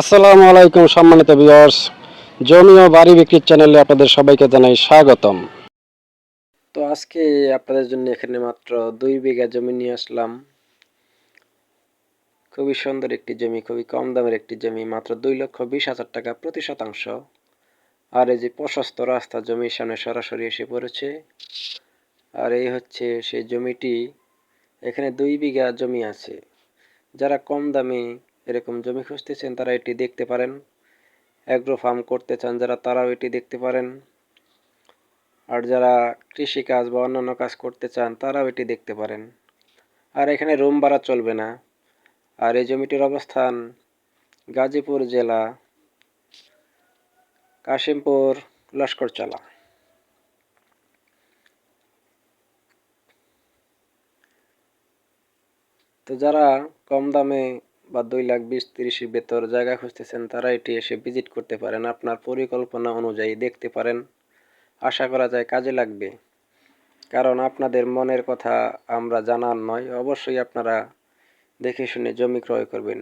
আসসালামু আলাইকুম সম্মানিত ভিউয়ার্স, জমি ও বাড়ি বিক্রির চ্যানেলে আপনাদের সবাইকে জানাই স্বাগতম। তো আজকে আপনাদের জন্য এখানে মাত্র 2 বিঘা জমি নিয়ে আসলাম। খুবই সুন্দর একটি জমি, খুবই কম দামের একটি জমি, মাত্র 2,20,000 টাকা প্রতি শতাংশ। আর এই যে প্রশস্ত রাস্তা জমির সামনে সরাসরি এসে পড়েছে। আর এই হচ্ছে সেই জমিটি। এখানে 2 বিঘা জমি আছে। যারা কম দামে এরকম জমি খুঁজতেছেন তারা এটি দেখতে পারেন। অ্যাগ্রো ফার্ম করতে চান যারা, তারাও এটি দেখতে পারেন। আর যারা কৃষিকাজ বা অন্যান্য কাজ করতে চান তারাও এটি দেখতে পারেন। আর এখানে রুম ভাড়া চলবে না। আর এই জমিটির অবস্থান গাজীপুর জেলা, কাশিমপুর, লস্করচলা। তো যারা কম দামে বা 2,20,30 ভেতর জায়গা খুঁজতেছেন তারা এটি এসে ভিজিট করতে পারেন, আপনার পরিকল্পনা অনুযায়ী দেখতে পারেন। আশা করা যায় কাজে লাগবে, কারণ আপনাদের মনের কথা আমরা জানার নয়, অবশ্যই আপনারা দেখে শুনে জমি ক্রয় করবেন।